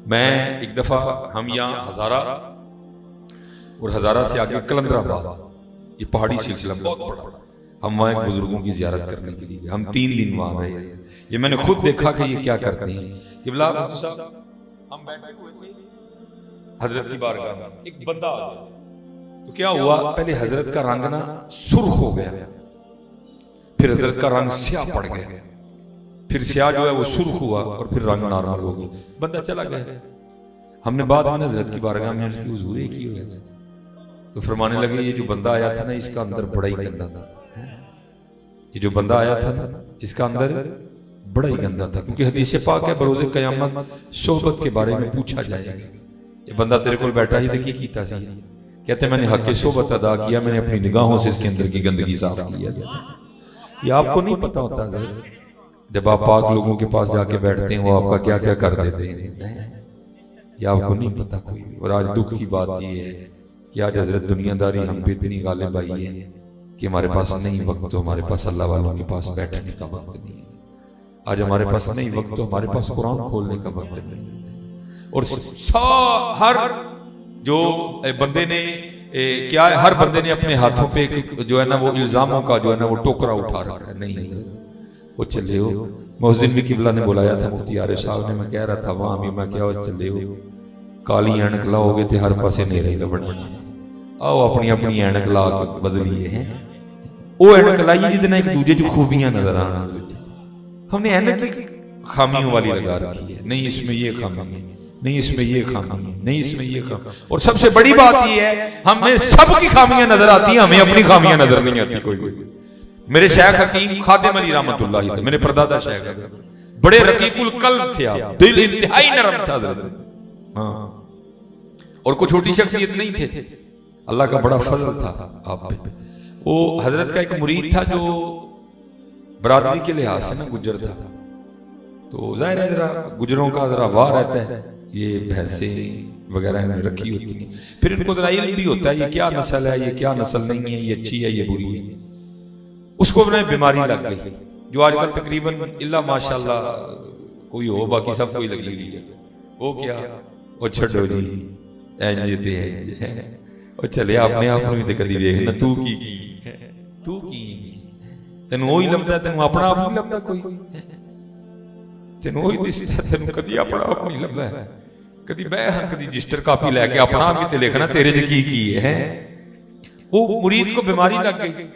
मैं एक दफ़ा हम यहाँ हज़ारा और हज़ारा से आगे कलंदराबाद, ये पहाड़ी सिलसिला बहुत बड़ा, हम वहाँ एक बुजुर्गों की ज़ियारत करने के लिए हम 3 दिन वहाँ रहे। ये मैंने खुद देखा कि ये क्या करते हैं। कि बिला साहब हम बैठे हुए थे हजरत की बारगाह में, एक बंदा आ गया। तो क्या हुआ, पहले हजरत का रंग ना सुर्ख हो गया, फिर हजरत का रंग स्याह पड़ गया, फिर स्याह जो है वो सुर्ख हुआ और फिर रंग नॉर्मल हो गया, बंदा चला गया। हमने बाद में हजरत की बारगाह में उसकी हुजूर है की हुआ, तो फरमाने लगे ये जो बंदा आया था ना इसका अंदर बड़ा ही गंदा था। ये जो बंदा आया था ना इसका अंदर बड़ा ही गंदा था, क्योंकि हदीस पाक है बरोज़े क़यामत सोहबत के बारे में पूछा जाएगा। ये बंदा तेरे को बैठा ही देखी कीता सी, कहते मैंने हक़ सोहबत अदा किया, मैंने अपनी निगाहों से इसके अंदर की गंदगी साफ किया। ये आपको नहीं पता होता जब आप पाक लोगों के पास जाके बैठते हैं वो आपका क्या क्या कर देते हैं, ये आपको नहीं पता कोई भी। और आज दुख की बात ये है कि आज हजरत दुनियादारी हम पे इतनी गालिब आई है कि हमारे पास नहीं वक्त, तो हमारे पास अल्लाह वालों के पास बैठने का वक्त नहीं है। आज हमारे पास नहीं वक्त, तो हमारे पास कुरान खोलने का वक्त नहीं। और हर जो बंदे ने क्या है, हर बंदे ने अपने हाथों पे जो है ना वो इल्जामों का जो है ना वो टोकरा उठा रखा है। नहीं वो चले हो, मोहसिन भी किबला ने बुलाया था मुफ्ती आरिफ साहब ने, मैं कह रहा था वहां भी, मैं क्या चले हो काली ऐनक लाओगे तो हर पासे नेरे लबने, आओ अपनी अपनी ऐनक ला के बदलिए हैं। वो ऐनक लाइए जितने एक दूजे जो खूबियां नजर आना। हमने ऐनक खामियों वाली लगा रखी है, नहीं इसमें ये खामी है, नहीं इसमें ये खामी है, नहीं इसमें ये खामी। और सबसे बड़ी बात ये है हमें सबकी खामियां नजर आती हैं, हमें अपनी खामियां नजर नहीं आती कोई। मेरे शेख हकीम खादिम अली रहमतुल्लाह थे, मेरे परदादा शेख बड़े रकीकुल कल्ब थे, आप दिल इंतहाई नरम था हजरत। हाँ, और कोई छोटी शख्सियत नहीं थे, अल्लाह का बड़ा फजल था आप पे। वो हजरत का एक मुरीद था जो बरादरी के लिहाज से ना गुजर था, तो जाहिर है जरा गुजरों का जरा वाह रहता है, ये भैंसे वगैरह में रखी होती है, फिर इनको जरा इल्म भी होता है ये क्या नस्ल है, ये क्या नस्ल नहीं है, ये अच्छी है ये बुरी है। उसको अपने बीमारी लग गई जो आजकल तकरीबन इल्ला माशाल्लाह कोई हो, बाकी सब कोई लगी हुई है। वो क्या, वो छड़ो जी इंज ते है, और चले अपने आप में भी कदी वेख ना तू की तू की तेन वही लगता, तेन अपना आप नहीं लगता कोई, तेन वही दिसदा, तेन कदी अपना आप नहीं लगता। कदी बह कदी रजिस्टर कापी लेके अपना आप भी ते लिखना तेरे च की है। वो मुरीद को बीमारी लग गई,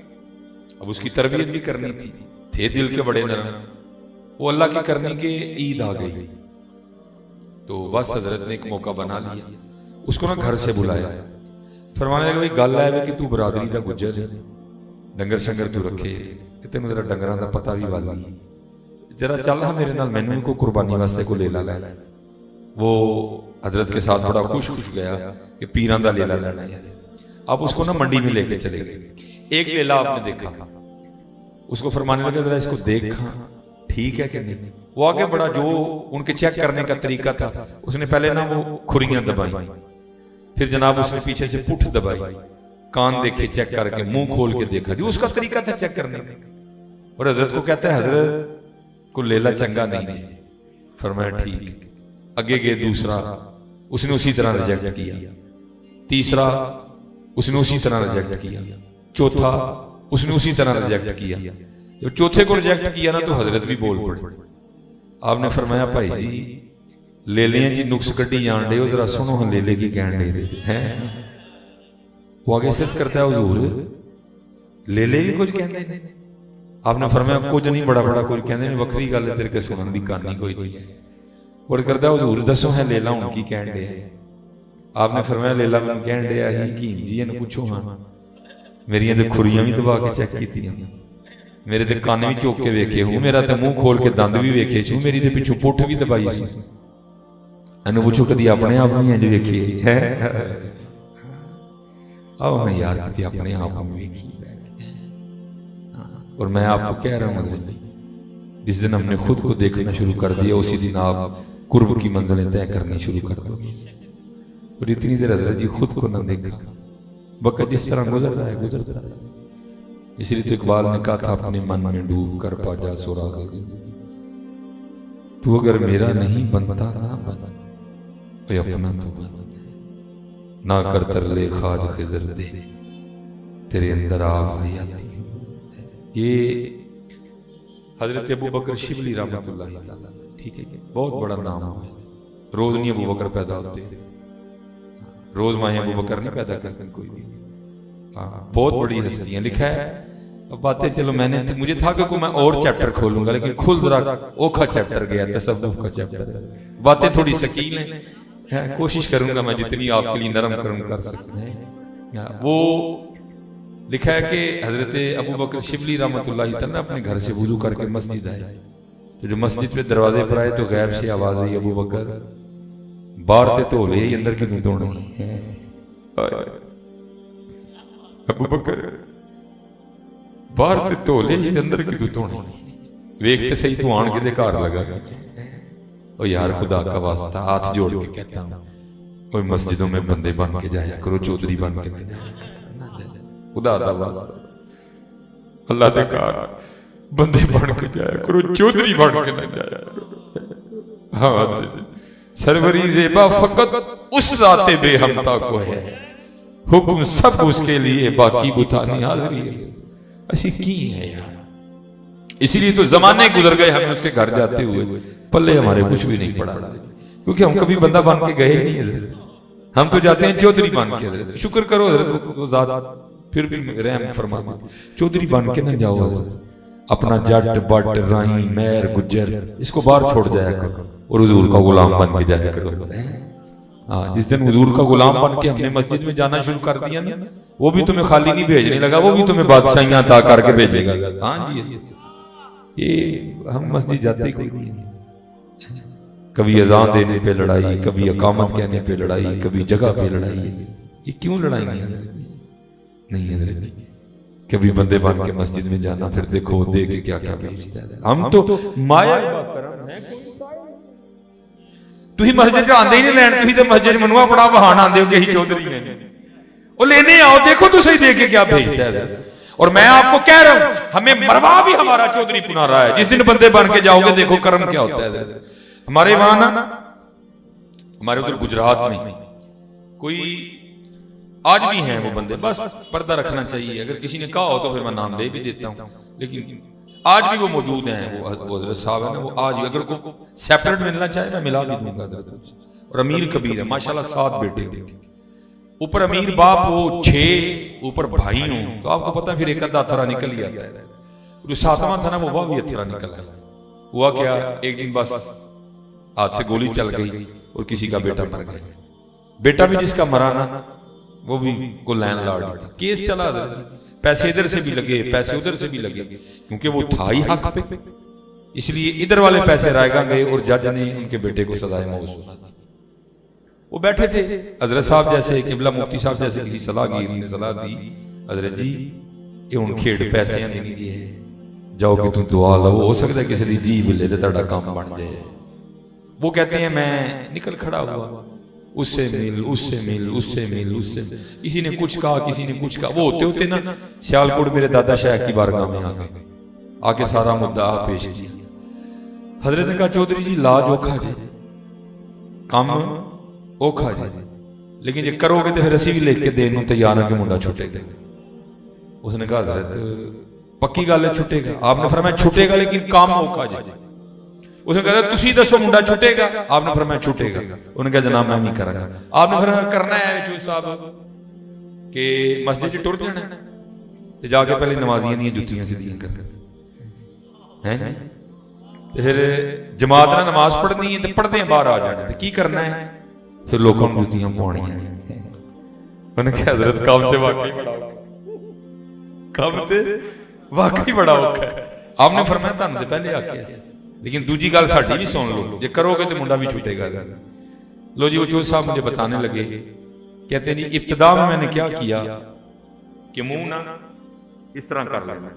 अब उसकी तरबियत भी करनी थी, थे दिल के बड़े नरम, वो अल्लाह की करने के ईद आ गई, तो बस हजरत ने एक मौका बना लिया, उसको ना घर से बुलाया, फरमाने लगे भाई गल है कि तू बरादरी का गुजर है, डंगर शंगर तू रखे, तेन जरा डंगर का पता भी वाली, जरा चल मेरे नाल, मैनू को कुर्बानी वास्ते को लेला लै। वो हजरत के साथ बड़ा खुश खुश गया कि पीरां दा लेला लेना है। अब उसको ना मंडी में लेके चले गए, एक लेला आपने देखा, उसको फरमाने लगे जरा इसको देखा ठीक है कि नहीं। वो आगे बड़ा जो उनके चेक करने का तरीका था, उसने पहले ना वो खुरियां दबाई, फिर जनाब उसने पीछे से पुठ दबाई, कान देखे चेक करके, मुंह खोल के देखा, जो उसका तरीका था चेक करने का। और हजरत को कहता है हजरत को लेला चंगा नहीं थी, फरमाया ठीक। आगे गए दूसरा, उसने उसी तरह रिजेक्ट किया, तीसरा उसने उसी तरह रिजेक्ट किया, चौथा उसने उसी तरह रिजेक्ट किया। जब चौथे को रिजेक्ट किया ना तो हजरत भी बोल पड़े। आपने फरमाया भाई जी लेलियां जी नुक्स कड्डी जान दे, जरा सुनो हम लेले की कहन दे हैं। वो आगे सिर्फ करता है हुजूर लेले भी कुछ कहते हैं। आपने फरमाया कुछ नहीं, बड़ा बड़ा कुछ कहते हैं, वखरी गल तेरे के सुनन की कहानी कोई नहीं है। और करता हुजूर दसो है लेला हूं की कहन दे। आपने फरमाया लेला मैं कहन दिया ही हकीम जी इन्हें पूछो, हाँ मेरिया तो खुरियां भी दबा के चेक की, मेरे तो कान भी चोक के वेखे हूं, मेरा तो मुंह खोल के दंद भी वेखे छू, मेरी तो पिछू पुठ भी दबाई सी। इन्हें पूछो कदी अपने आप में इंज वेखी है? आओ मैं यार कदी अपने आप में वेखी। और मैं आपको कह रहा हूं हजरत जी, जिस दिन हमने खुद को देखना शुरू कर दिया उसी दिन आप कुर्ब की मंजिलें तय करनी शुरू कर दोगे। और इतनी देर हजरत जी खुद को न देखा, वक्त जिस तरह गुजर रहा है गुजरता रहा। इसलिए तो इकबाल ने कहा था अपने मन में डूब कर पा जा सुराग जिंदगी, तू अगर मेरा नहीं बनता ना बन, ओए अपना तो बन, ना कर तरले खाज खिजर दे, तेरे अंदर आग हयाती। ये हजरत अबू बकर शिबली रहमतुल्लाह तआला, ठीक है, बहुत बड़ा नाम है। रोज नहीं अबू बकर पैदा होते, रोज माए अबू बकर नहीं पैदा करते कोई भी। हाँ, बहुत बड़ी हस्तियां लिखा है। अब बातें चलो, मैंने मुझे था कि मैं और चैप्टर खोलूंगा, लेकिन खुल जरा ओखा चैप्टर गया, तसव्वुफ का चैप्टर। बातें थोड़ी शकील हैं, कोशिश करूंगा मैं जितनी आपके लिए नरम कर सकते हैं। वो लिखा है कि हजरत अबू बकर शिबली रहमतुल्लाह तआला अपने घर से वुजू करके मस्जिद आए, तो जो मस्जिद पे दरवाजे पर आए तो गैब से आवाज आई, अबू बकर बाहर ते धो ले, अंदर क्यों धोने? अबू बकर बाहर ते धो ले, अंदर क्यों धोने? वेख ते सही तू आन के घर लगा। ओ यार खुदा का वास्ता हाथ जोड़ के कहता हूं, कोई मस्जिदों में बंदे बन के जाया करो, चौधरी बन के ना जाया करो। खुदा दा वास्ता अल्लाह दे घर बंदे बन के जाया करो, चौधरी बन के ना जाया करो। हाँ, सरवरी ज़ेबा फकत उस ज़ाते बेहमता को है, हुक्म सब उसके लिए, बाकी बुतानी हाज़री है। ऐसी की है यार, इसीलिए तो जमाने गुजर गए हमें उसके घर जाते हुए, पल्ले हमारे कुछ भी नहीं पड़ा, क्योंकि हम कभी बंदा बन के गए नहीं हजरत। हम तो जाते हैं चौधरी बन के। हजरत शुक्र करो हजरत, वो ज़ात फिर भी रहम फरमा दे, चौधरी बन के ना जाओ हजरत। अपना जट बट राई मैर गुज्जर इसको बाहर छोड़ जाया करो और हुजूर का गुलाम बन के जाया करो। हाँ, जिस दिन हुजूर का गुलाम बन के हमने मस्जिद में जाना शुरू कर दिया ना, वो भी तुम्हें खाली नहीं भेजने लगा, वो भी तुम्हें बादशाहियां अता करके भेजेगा। हाँ जी, ये हम मस्जिद जाते ही कोई नहीं। कभी अजान देने पे लड़ाई, कभी अकामत कहने पे लड़ाई, कभी जगह पे लड़ाई। ये क्यों लड़ाई नहीं हजरत? कभी बंदे बन के मस्जिद में जाना, फिर देखो दे के क्या क्या भेजता है। हम तो माया तुही मस्जिद च आंदे ही नहीं लैन, तुही तो मस्जिद मनुआ बड़ा बहाना आंदे हो कि ही चौधरी हैं, वो लेने आओ, देखो तो सही दे के क्या भेजता है। और मैं आपको कह रहा हूं, हमें मरवा भी हमारा चौधरी पुना रहा है। जिस दिन बंदे बन के जाओगे देखो कर्म क्या होता है। हमारे वहां ना, हमारे उधर गुजरात में कोई आज भी हैं वो बंदे, बस पर्दा रखना चाहिए, अगर किसी ने कहा हो तो फिर मैं नाम ले भी देता हूं, लेकिन आज भी वो मौजूद हैं। वो हजरत साहब है ना, वो आज भी अगर को सेपरेट मिलना चाहे मैं मिला भी दूंगा। और अमीर कबीर है माशाल्लाह, 7 बेटे उनके, ऊपर अमीर बाप हो, 6 ऊपर भाई हो, तो आपको पता फिर एक अद्धा अथरा निकल ही आता है। जो 7वां था ना, वो भी अथरा निकल आया। हुआ क्या, एक दिन बस हाथ से गोली चल गई और किसी का बेटा मर गया। बेटा भी जिसका मरा ना, वो भी को लैंड लॉर्ड था, केस चला, पैसे इधर से भी लगे, पैसे उधर से भी लगे, क्योंकि वो था ही हक पे, इसलिए इधर वाले पैसे रायगा गए और जज ने उनके बेटे को सजाए मौत सुना दी। वो बैठे थे, हजरत साहब जैसे, किबला मुफ्ती साहब जैसे किसी सलाहगीर ने सलाह दी, हजरत जी ये हुण खेड़ पैसे नहीं दिए, जाओ कि तुम दुआ लो, हो सकता है किसी दी जी मिले तो तुहाडा काम बन जाए। वो कहते हैं मैं निकल खड़ा हुआ, उससे मिल उससे मिल उससे मिल उससे, किसी ने कुछ कहा, किसी ने कुछ कहा। वो होते होते ना सियालकोट मेरे दादा शाह की बारगाह में आ गए, आके सारा मुद्दा पेश किया। हजरत ने कहा चौधरी जी लाज औखा जी, काम औखा जी, लेकिन जे करोगे तो फिर असी भी लिख के देने तैयार है कि मुंडा छुटेगा। उसने कहा हजरत पक्की गल है छुटेगा। आपने फरमाया छुटेगा, लेकिन काम औखा जी। उसने कहा तुसी दसो मुंडा छुटेगा, आपने फरमाया छुटेगा। उन्होंने कहा जनाब मैं नहीं करांगा। आपने फरमाया करना है चौधरी साहब के मस्जिद च टुर जाना ते जाके पहले नमाजियां दी जुत्तियां सीधियां करना हैं, फिर जमात ने नमाज पढ़नी है तो पढ़दे बाहर आ जाना, ते की करना है फिर लोगों को जुत्तियां पवाणियां। उन्होंने कहा हजरत काम ते वाकई बड़ा औखा, काम ते वाकई बड़ा औखा है। आपने फरमाया तुहानू ते पहले आखिया, लेकिन दूजी गल साडी भी सुन लो, जे करोगे तो मुंडा भी छूटेगा। लो जी वो चौधरी साहब मुझे बताने लगे, कहते नहीं इब्तिदा में मैंने क्या किया कि मुंह ना इस तरह कर लेना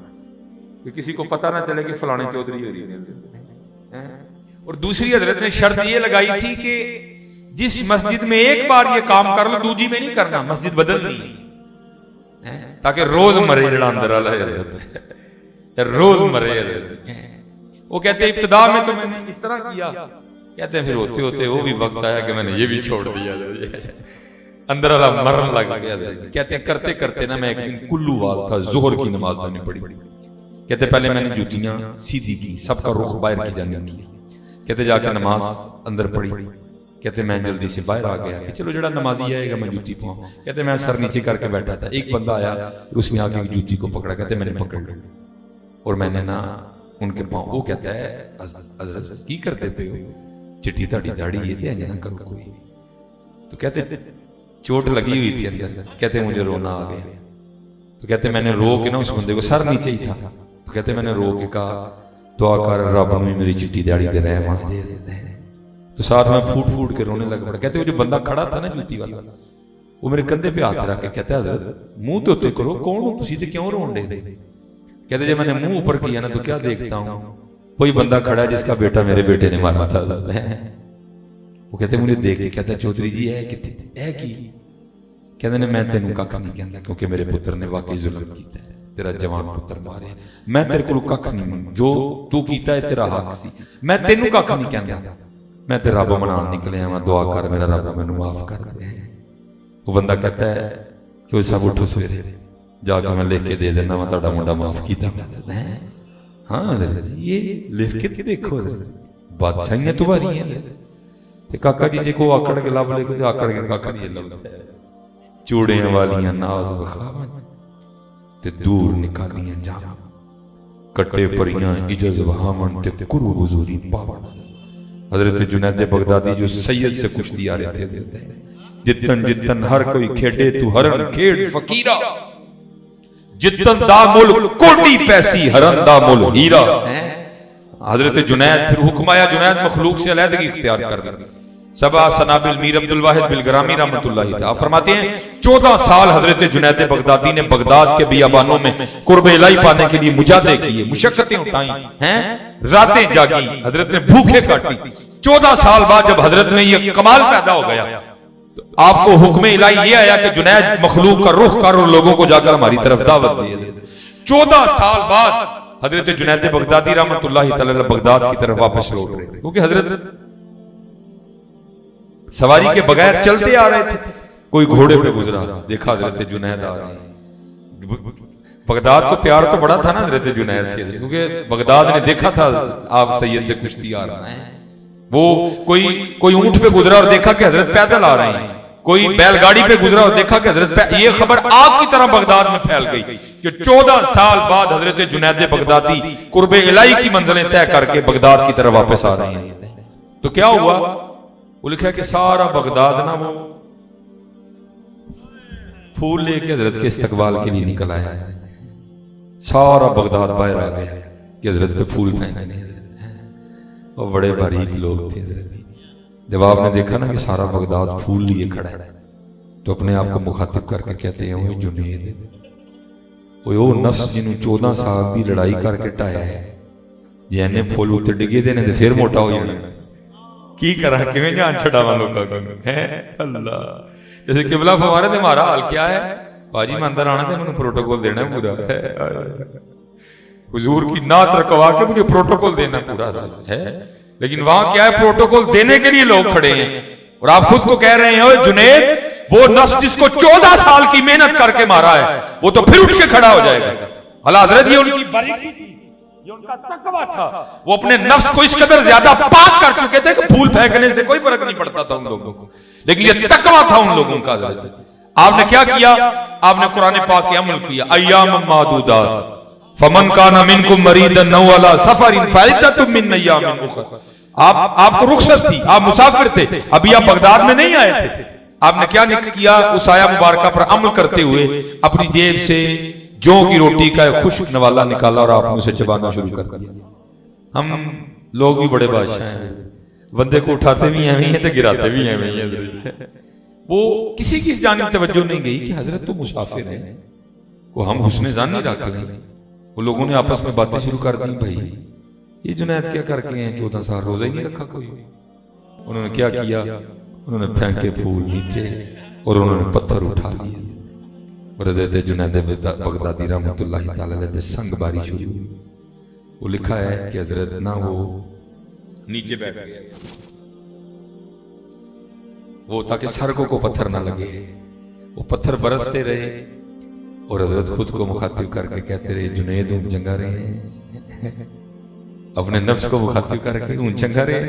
कि किसी को पता ना चले कि फलाने चौधरी हो रही है। और दूसरी हजरत ने शर्त ये लगाई थी कि जिस मस्जिद में एक बार ये काम कर लो दूजी में नहीं करना, मस्जिद बदलनी है, ताकि रोज मरे जड़ा अंदर वाला रोज मरे। वो कहते इब्तिदा में तो मैंने इस तरह किया कहते हैं फिर होते होते वो भी वक्त आया कि मैंने ये भी छोड़ दिया, अंदर वाला मरन लग गया। कहते हैं करते करते ना मैं एक दिन कुल्लू वाल था, जोहर की नमाज मैंने पढ़ी। कहते पहले मैंने जूतियां सीधी की, सबका रुख बाहर की जानिब किया। कहते जाके नमाज अंदर पढ़ी। कहते मैं जल्दी से बाहर आ गया कि चलो जड़ा नमाजी आएगा मैं जूती पाऊं। कहते मैं सर नीचे करके बैठा था, एक बंदा आया, उसने आके जूती को पकड़ा। कहते मैंने पकड़ ली और मैंने ना उनके पाँव, वो कहता है हज़रत की करते पे हो, चिट्टी ताड़ी दाढ़ी ये थे ना करो कोई। तो कहते चोट लगी हुई थी अंदर। कहते मुझे रोना आ गया। तो कहते मैंने रो के ना उस बंदे को, सर नीचे ही था, तो कहते मैंने रो के कहा दुआ कर रब में मेरी चिट्टी दाढ़ी दे रहे हैं। तो साथ में फूट फूट के रोने लग पड़ा। कहते वो जो बंदा खड़ा था ना जूती वाला, वो मेरे कंधे पे हाथ रख के कहता है हज़रत मुंह तो उत्ते करो, कौन हो तुसी ते क्यों रोन दे? कहते जब मैंने मुंह ऊपर किया ना तो क्या देखता हूं, कोई बंदा खड़ा है जिसका बेटा मेरे बेटे ने मारा था। वो कहते मुझे देख के कहता चौधरी जी है कितने है की? कहते ने मैं तेनू कख नहीं कहता क्योंकि मेरे पुत्र ने वाकई जुल्म किया है, तेरा जवान पुत्र मारे, मैं तेरे को कख नहीं, जो तू कीता है तेरा हक सी, मैं तेनू कख नहीं कहता, मैं ते रब मनान निकलिया मैं, दुआ कर मेरा रब मैनू माफ कर दे। वो बंदा कहता है कि सब उठो सवेरे जाके मैं लिख के दे देना मैं तुहाडा मुंडा माफ किया। हाँ ये लिख के देखो बादशाहियां तुम्हारी हैं। ते काका जी जे को आकड़ के लब ले को आकड़ के काका जी लभदा है, चूड़ियां वालियां नाज वखावन ते दूर निकालियां जाम, कट्टे परियां इजज वहावन ते कुरु हुजूरी पावन। हजरत जुनैद बगदादी जो सैयद से कुश्ती आ रहे थे, जितन जितन हर कोई खेडे तू हरन खेड फकीरा, जितन दा मुल कोडी पैसी हरन दा मुल हीरा। हजरत जुनैद फिर हुक्म आया जुनैद मखलूक से अलहदगी इख्तियार कर ले। सबा सनाबिल मीर अब्दुल वाहिद बिलगरामी रहमतुल्लाहि तआला फरमाते हैं 14 साल हजरत जुनैद बगदादी ने बगदाद के बियाबानों में कुर्ब इलाही पाने के लिए मुजाहदे किए, मुशक्कतें उठाई हैं, रातें जागी, हजरत ने भूखे काटी। 14 साल बाद जब हजरत में ये कमाल पैदा हो गया तो आपको हुक्म इलाही ये आया कि जुनैद मखलूक का रुख कर और लोगों को जाकर हमारी तरफ दावत दी। 14 साल बाद हजरत जुनैद बगदादी रहमतुल्लाहि तआला बगदाद की तरफ वापस लौट रहे थे, क्योंकि हजरत सवारी के बगैर चलते आ रहे थे। कोई घोड़े पे गुजरा, देखा हजरत जुनैद आ रहे हैं। बगदाद को प्यार तो बड़ा था ना हजरत जुनैद से, क्योंकि बगदाद ने देखा था आप सैयद से कुश्ती आ रहा है। वो कोई ऊंट पे गुजरा और देखा कि हजरत पैदल आ रहे हैं, कोई बैलगाड़ी पे गुजरा और देखा कि हजरत, ये खबर आग की तरह बगदाद में फैल गई कि 14 साल बाद हजरत जुनैद बगदादी कुर्बे इलाही की मंजिलें तय करके बगदाद की तरफ वापस आ रहे हैं। तो क्या हुआ, वो लिखा कि सारा बगदाद ना वो फूल लेके हजरत के इस्तकबाल के लिए निकल आया। सारा बगदाद बाहर आ गया कि हजरत पे फूल फेंकने। और बड़े बारीक लोग थे हजरत। जब आपने देखा ना कि सारा बगदाद फूल लिए खड़ा है तो अपने आप को मुखातिब करके कहते हैं ओए जुनैद, ओए नफ्स जिन्हों 14 साल की लड़ाई करके ढाया है, जे इन्ने फुल उत्ते डिगे देने ते फिर मोटा हो जाना, की करा किवें जान छड़ावा लोकां को है अल्लाह। जैसे किबला फरमारे थे हमारा हाल क्या है, बाजी मैं अंदर आना थे मैंने प्रोटोकॉल देना पूरा है, हुजूर की नात रखवा के मुझे प्रोटोकॉल देना पूरा है। लेकिन वहां क्या है, प्रोटोकॉल देने के लिए लोग खड़े हैं और आप खुद को कह रहे हैं ओए जुनैद, वो नफ्स जिसको 14 साल की मेहनत करके मारा है वो तो फिर उठ के खड़ा हो जाएगा। अल्लाह हजरत ये उनकी बारीकी थी, ये उनका तकवा था, वो अपने नफ्स को इस कदर ज्यादा पाक कर चुके थे कि फूल फेंकने से कोई फर्क नहीं पड़ता था उन लोगों को, लेकिन ये तकवा था उन लोगों का। आपने क्या किया, आपने कुरान पाक के अमल किया। अय्याम मादूदात फमन काना मिनकुम मरीदन औ अला सफरिन फइद्दतुम मिन अय्यामिन उखर। आपको रुखसत थी, आप मुसाफिर थे, अभी आप बगदाद में नहीं आए थे। आपने क्या किया, उस आया मुबारका पर अमल करते हुए अपनी जेब से जौ की रोटी का खुश्क नवाला निकाला और आपने उसे चबाना शुरू कर दिया। हम लोग भी बड़े बादशाह हैं, बंदे को उठाते भी हैं तो गिराते भी हैं। वो किसी की जानिब तवज्जो नहीं गई कि हजरत तो मुसाफिर है, वो हम हुस्ने जान नहीं रख रहे। वो लोगों ने आपस में बातें शुरू कर दी, भाई ये जुनैद क्या करके हैं, 14 साल रोजा ही नहीं रखा कोई। उन्होंने क्या किया, उन्होंने फेंके फूल नीचे और उन्होंने पत्थर उठा लिए और हज़रत जुनैद बगदादी रहमतुल्लाहि तआला अलैह पे संग बारी शुरू हुई। वो लिखा है कि हजरत ना वो नीचे बैठ गया वो ताकि सड़कों को पत्थर ना लगे, वो पत्थर बरसते रहे और हजरत खुद को मुखातिब करके कहते रहे जुनैद ऊंच चंगा रहे, अपने नफ्स को मुखातिब करके ऊंच चंगा रहे।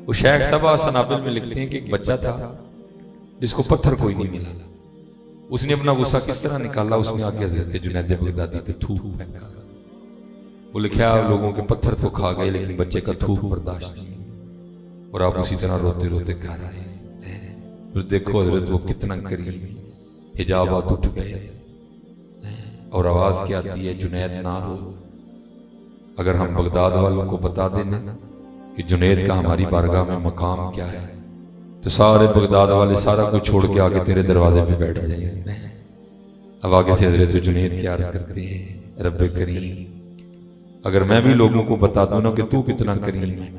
वो शेख सबा सनाबिल में लिखते हैं कि एक बच्चा था जिसको पत्थर कोई नहीं मिला, उसने अपना गुस्सा किस तरह निकाला, उसने आके हजरत जुनैद बगदादी पे थूक फेंका। वो लिखा लोगों के पत्थर तो खा गए लेकिन बच्चे का थूक बर्दाश्त नहीं, और आप उसी तरह रोते रोते घर आए। फिर देखो हजरत वो कितना करीम, हिजाबात उठ गए और आवाज क्या आती है, जुनैद ना रो। अगर हम बगदाद वालों को बता देना कि जुनैद का हमारी बारगाह में मकाम क्या है, तो सारे बगदाद वाले सारा कुछ छोड़ के आगे तेरे दरवाजे पे बैठ जाएंगे। अब आगे से हजरत जुनैद क्या अर्ज करते हैं, रब्बे करीम अगर मैं भी लोगों को बता दूं ना कि तू कितना करीम है,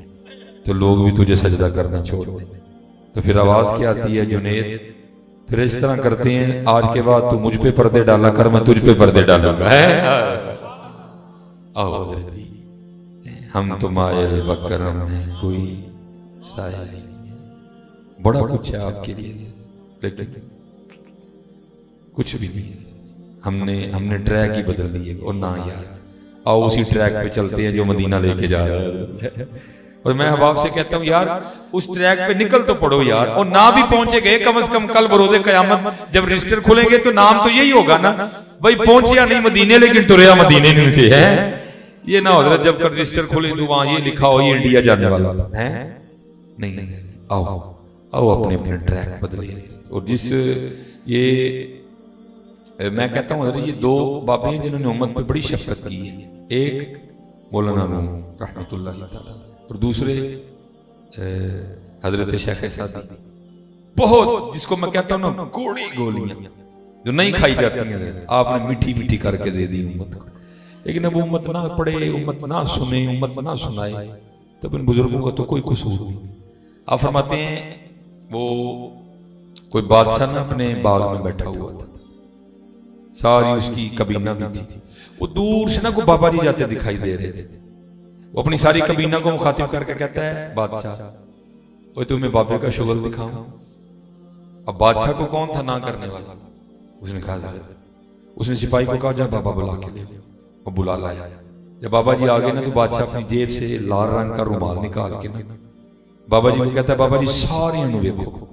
तो लोग भी तुझे सजदा करना छोड़ दें। तो फिर आवाज क्या आती है, जुनैद फिर इस तरह करते हैं, आज के बाद तू मुझ पे पर्दे डाला कर, मैं तुझ पे पर्दे डालूंगा। आओ हजरत जी, हम तो मायल बकरम हैं, कोई साया नहीं, बड़ा कुछ है आपके लिए लेकिन कुछ भी नहीं। हमने ट्रैक ही बदल दिए। और ना यार, आओ उसी ट्रैक पे चलते हैं जो मदीना लेके जा रहा है। और मैं अहबाब से कहता हूं यार उस ट्रैक पे निकल तो पड़ो यार, और ना भी पहुंचे गए कम से कम कल बरोज़े क़यामत जब रजिस्टर खुलेंगे तो नाम तो यही होगा ना, भाई पहुंचिया नहीं मदीने लेकिन टुरया मदीने नहीं से है। ये ना हजरत जब कर रजिस्टर खुले तो वहां ये लिखा हो ये इंडिया जाने वाला है। नहीं, आओ आओ अपने अपने ट्रैक बदले। और जिस ये मैं कहता हूं हजरत ये दो बाबे हैं जिन्होंने उम्मत पे बड़ी शफकत की है, एक मौलाना रूम रहमतुल्लाह तआला और दूसरे हजरत शेख सादी। बहुत जिसको मैं कहता हूं ना कोड़ी गोलियां जो नहीं खाई जाती हैं आपने मीठी मीठी करके दे दी उम्मत को। लेकिन अब उम्मत ना पढ़े, उम्मत ना सुने, उम्मत ना सुनाए, तब इन बुजुर्गों का तो कोई कसूर नहीं। आप फरमाते हैं वो कोई बादशाह ना अपने बाग में बैठा हुआ था, सारी उसकी कबीना भी थी, वो दूर से ना कोई बाबा जी जाते दिखाई दे रहे थे। वो अपनी सारी कबीना को मुखातिब करके कहता है बादशाह वो तुम्हें बाबे का शुगल दिखाऊं। अब बादशाह को कौन था ना करने वाला, उसने कहा उसने सिपाही को कहा जा बाबा बुला के ले, और बुला लाया। जब बाबा जी आ गए ना तो बादशाह अपनी जेब से लाल रंग का रुमाल निकाल के ना बाबा जी को कहता है बाबा जी सारियां नूं वेखो,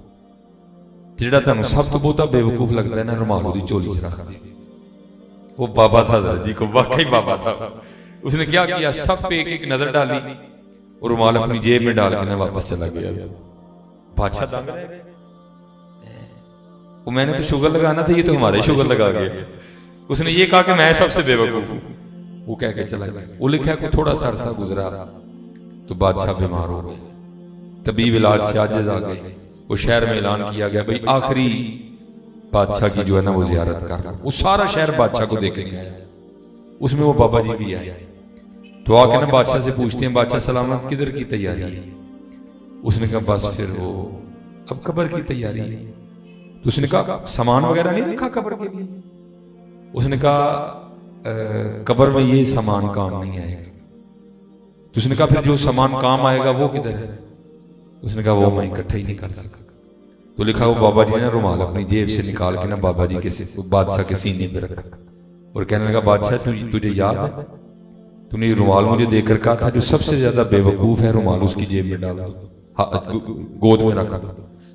जेड़ा तुहानूं सब तो बहुता बेवकूफ लगता है ना रुमाल ओदी झोली च रख दे। वो बाबा था जी को वाकई बाबा था। उसने क्या किया, सब पे एक एक नजर डाली और रुमाल अपनी जेब में डाल के ना वापस चला गया। बादशाह दंग रह गए, वो मैंने तो शुगर लगाना था, ये तो हमारे शुगर लगा गया। उसने ये कहा कि मैं सबसे बेवकूफ हूं, वो कह के चला गया। वो लिखा को थोड़ा सा अरसा गुजरा तो बादशाह बीमार हो गए, तबीब इलाज से आजिज आ गए। वो शहर में ऐलान किया गया भाई आखिरी बादशाह की जो है ना वो जियारत कर रहा। वो सारा शहर बादशाह को देखने आया, उसमें वो बाबा जी भी आए। तो आके ना बादशाह से पूछते हैं बादशाह सलामत किधर की तैयारी है। उसने कहा बस फिर वो अब कब्र की तैयारी है। तो उसने कहा सामान वगैरह नहीं रखा कब्र के लिए। उसने कहा कब्र में ये सामान काम नहीं आएगा। तो उसने कहा फिर जो सामान काम आएगा वो किधर है। उसने कहा वो मैं इकट्ठा ही नहीं कर सका। तो लिखा वो बाबा जी ने रुमाल अपनी जेब से निकाल के ना बाबा जी के बादशाह के सीने पे रखा और कहने लगा बादशाह तुझे याद है तूने रुमाल मुझे देकर कहा था जो सबसे ज्यादा बेवकूफ है रुमाल उसकी जेब में डाल दो, गोद में रखा दो।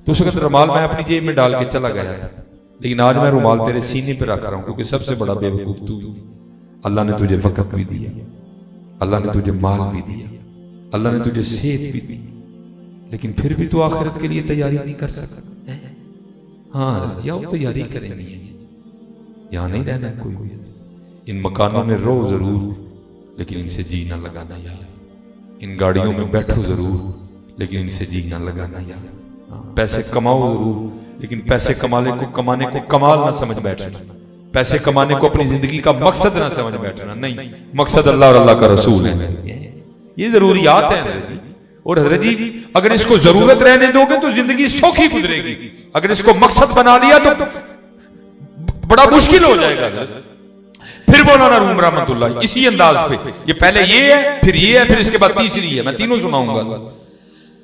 तो उसने कहा रुमाल मैं अपनी जेब में डाल के चला गया था, लेकिन आज मैं रुमाल तेरे सीने पे रख रहा हूं क्योंकि सबसे बड़ा बेवकूफ तू ही। अल्लाह ने तुझे वक़्त भी दिया, अल्लाह ने तुझे माल भी दिया, अल्लाह ने तुझे सेहत भी दी, लेकिन फिर भी तू आखिरत के लिए तैयारी नहीं कर सका। हाँ या वो तैयारी करेंगे, यहाँ नहीं रहना कोई भी। इन मकानों में रहो जरूर लेकिन इनसे जी ना लगाना यार। इन गाड़ियों में बैठो जरूर लेकिन इनसे जी ना लगाना यार। पैसे कमाओ जरूर लेकिन पैसे कमाने को कमाल ना समझ बैठना। पैसे कमाने को अपनी जिंदगी का मकसद ना समझ बैठना। नहीं, मकसद अल्लाह और अल्लाह का रसूल है। ये जरूरियात है। और हजरत जी अगर इसको जरूरत रहने दोगे तो जिंदगी सौखी गुजरेगी, अगर इसको मकसद बना लिया तो बड़ा मुश्किल हो जाएगा। फिर मौलाना रूम रहमतुल्लाह इसी अंदाज पे, ये पहले ये है फिर ये है फिर इसके बाद तीसरी है, मैं तीनों सुनाऊंगा।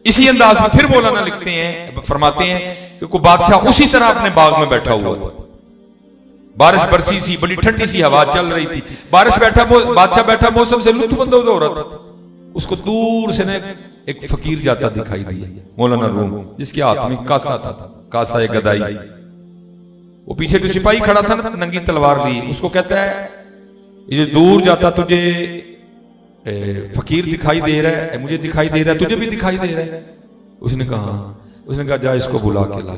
इसी अंदाज में फिर मौलाना लिखते हैं, फरमाते हैं कि कोई बादशाह उसी तरह अपने बाग में बैठा हुआ था, बारिश बरसी सी, बड़ी ठंडी सी हवा चल रही थी, बादशाह बैठा मौसम से लुत्फअंदोज हो रहा था। उसको दूर से ना एक फकीर जाता दिखाई दिया, मौलाना रूम, जिसके हाथ में कासा था, कासा एक गदाई। वो पीछे जो सिपाही खड़ा था ना, नंगी तलवार ली, उसको कहता है ये दूर जाता तुझे फकीर दिखाई दे रहा है, मुझे दिखाई दे रहा है, तुझे भी दिखाई दे रहा है। उसने कहा जा इसको बुला के ला,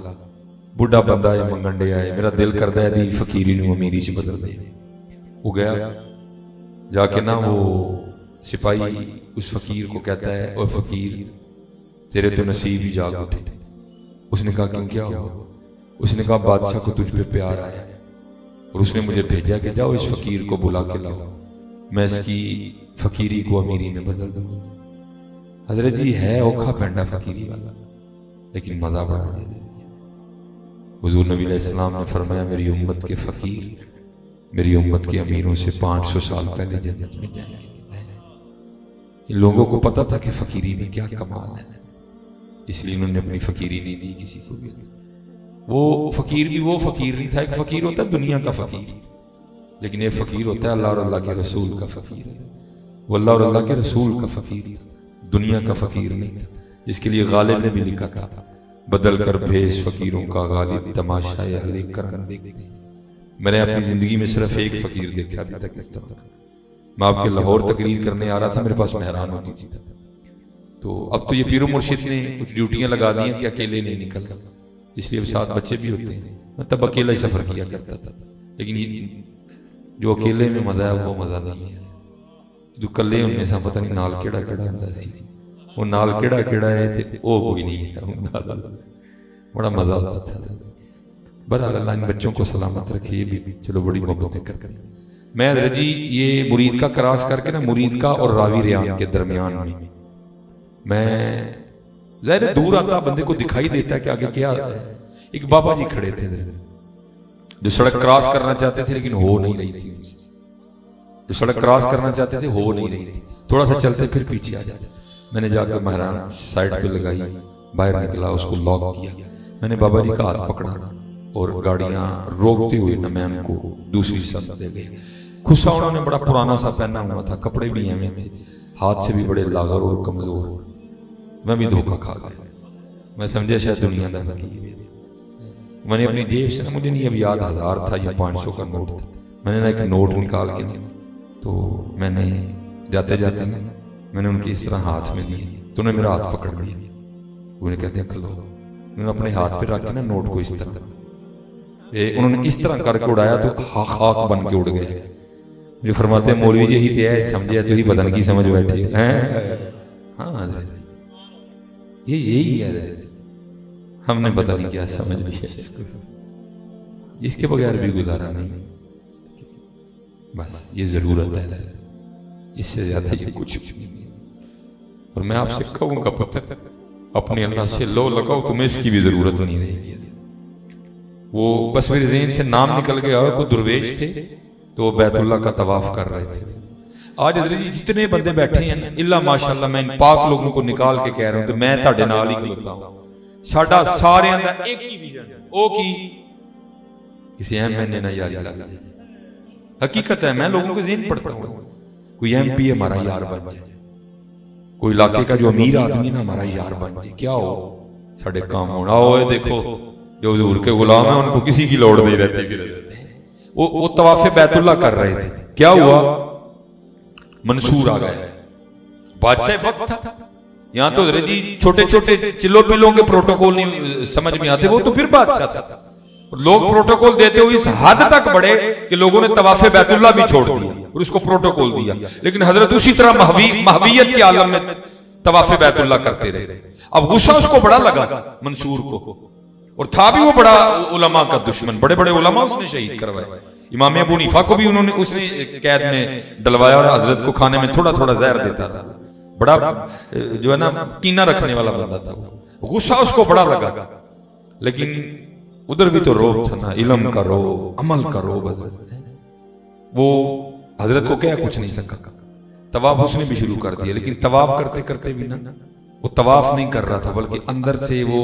बुढ़ा बंदा है, मंगंडे आए, मेरा दिल करता है दी फकीरी नूं अमीरी च बदल दे। वो गया, जाके ना वो सिपाही उस फकीर को कहता है, ओ फकीर तेरे तो नसीब ही जाग उठे। उसने कहा क्यों, क्या हुआ? उसने कहा बादशाह को तुझ पे प्यार आया और उसने मुझे भेजा कि जाओ इस फकीर को बुला के लाओ, मैं इसकी फकीरी को अमीरी में बदल दूंगा। हजरत जी है औखा पैंडा फकीरी वाला, लेकिन मजा बड़ा दे दिया। हुजूर नबी अलैहिस्सलाम ने फरमाया मेरी उम्मत के फकीर मेरी उम्मत के अमीरों से 500 साल पहले जन्नत में जाएंगे। इन लोगों को पता था कि फकीरी में क्या कमाल है, इसलिए उन्होंने अपनी फकीरी नहीं दी किसी को भी। वो फकीर भी वो फकीर नहीं था, एक फकीर होता है दुनिया का फकीर, लेकिन एक फकीर होता है अल्लाह और अल्लाह के रसूल का फकीर। वो अल्लाह और अल्लाह के रसूल का फकीर था, दुनिया का फकीर नहीं था, जिसके लिए गालिब ने भी लिखा था बदल कर भेष फकीरों का गालिब तमाशा अहले करम देखते। मैंने अपनी जिंदगी में सिर्फ एक फकीर देखा अभी तक इस तरह। मैं आपके लाहौर तकरीर करने आ रहा था, मेरे पास मेहरान होती थी, तो अब तो ये पीरो मुर्शिद ने कुछ ड्यूटियां लगा दी हैं कि अकेले नहीं निकल, इसलिए साथ बच्चे भी होते हैं। मैं तब अकेला ही सफर किया करता था, लेकिन ये जो अकेले में मजा है वो मजा नहीं है जो कल्ले उनमें से पता नहीं नाल केड़ा केड़ा होंदा सी, वो नाल केड़ा केड़ा है ते वो कोई नहीं है, बड़ा मजा आता था। बहरहाल अल्लाह इन बच्चों को सलामत रखे, ये भी चलो बड़ी मोहब्बतें करते हैं। मैं हज़रत जी ये मुरीद का क्रॉस करके ना, मुरीद का और रावी रियान के दरमियान में मैं ज़ाहिर दूर आता बंदे को दिखाई देता है कि आगे क्या है। एक बाबा जी खड़े थे जो सड़क क्रॉस करना चाहते थे लेकिन हो नहीं रही थी, जो सड़क क्रॉस करना चाहते थे हो नहीं रही थी, थोड़ा सा चलते फिर पीछे आ जाते। मैंने जाकर महरान साइड पे लगाई, बाहर निकला, उसको लॉक किया, मैंने बाबा जी का हाथ पकड़ा और गाड़ियां रोकते हुए न मैं उनको दूसरी सड़क दे गए। खुशा उन्होंने बड़ा पुराना सा पहना हुआ था, कपड़े भी एवं थे, हाथ से भी बड़े लागर और कमजोर। मैं भी धोखा खा गया, मैं समझा शायद दुनिया का फकीर। मैंने अपनी जेब से ना, मुझे नहीं अब याद 1000 था या 500 का नोट था, मैंने ना एक नोट निकाल के तो मैंने जाते जाते ना मैंने उनके इस तरह हाथ में दिए, तो उन्होंने मेरा हाथ पकड़ लिया। उन्हें कहते हैं खलो, उन्होंने अपने हाथ पे रख के ना नोट को इस तरह उन्होंने इस तरह करके उड़ाया तो खाक बन के उड़ गया। जो फरमाते हैं मौलवी जी यही तो समझे तो ही बदन की समझ बैठे हैं। हाँ ये यही है, हमने पता नहीं क्या समझ लिया इसको, इसके बगैर भी गुजारा नहीं, बस ये जरूरत है, इससे ज्यादा ये कुछ भी नहीं। और मैं आपसे कहूंगा पुत्र अपने अल्लाह से लो लगाओ, तुम्हें इसकी भी जरूरत नहीं रहेगी। वो बस मेरे ज़हन से नाम निकल गया, कोई दुर्वेश थे तो वो बैतुल्लाह का तवाफ कर रहे थे। आज जितने बंदे बैठे हैं इल्ला माशाअल्लाह, मैं इन पाक लोगों को निकाल के कह रहा हूं, तो मैं ਤੁਹਾਡੇ ਨਾਲ ही खलोता हूं। साडा सारियां दा एक ही विजन, ओ की किसी एमएनए ना यारी लग जाए। हकीकत है, मैं लोगों के ज़हन पढ़ता हूं, कोई एमपी हमारा यार बन जाए, कोई इलाके का जो अमीर आदमी है ना हमारा यार बन जाए, क्या हो साडे काम होना। ओए देखो जो हुजूर के गुलाम है उनको किसी की लोड़ नहीं रहती। फिर वो तवाफ़े बैतुल्लाह कर रहे थे, क्या हुआ, मंसूर आ गया, बादशाह वक्त था। यहाँ तो जी छोटे छोटे चिल्लो पिल्लों के प्रोटोकॉल नहीं समझ में आते, वो तो फिर बादशाह था। लोग प्रोटोकॉल देते हुए इस हद तक बढ़े कि लोगों ने तवाफ़े बैतुल्लाह भी छोड़ दिया और उसको प्रोटोकॉल दिया। लेकिन हजरत उसी तरह महवियत के आलम में तवाफ़े बैतुल्लाह करते रहे। अब गुस्सा उसको बड़ा लगा मंसूर को, और था भी वो बड़ा उलमा का दुश्मन, बड़े बड़े उलमा उसने शहीद करवाए। इमाम अबू हनीफा को भी उसने कैद में डलवाया और हजरत को खाने में थोड़ा थोड़ा जहर देता था। बड़ा जो है ना कीना रखने वाला बंदा था। गुस्सा उसको बड़ा लगा, लेकिन उधर भी तो रोब था ना, इल्म का रोब, अमल का रोब। वो हजरत को क्या कुछ नहीं सका, तवाफ उसने भी शुरू कर दिया। लेकिन तवाफ करते करते भी ना वो तवाफ नहीं कर रहा था, बल्कि अंदर से वो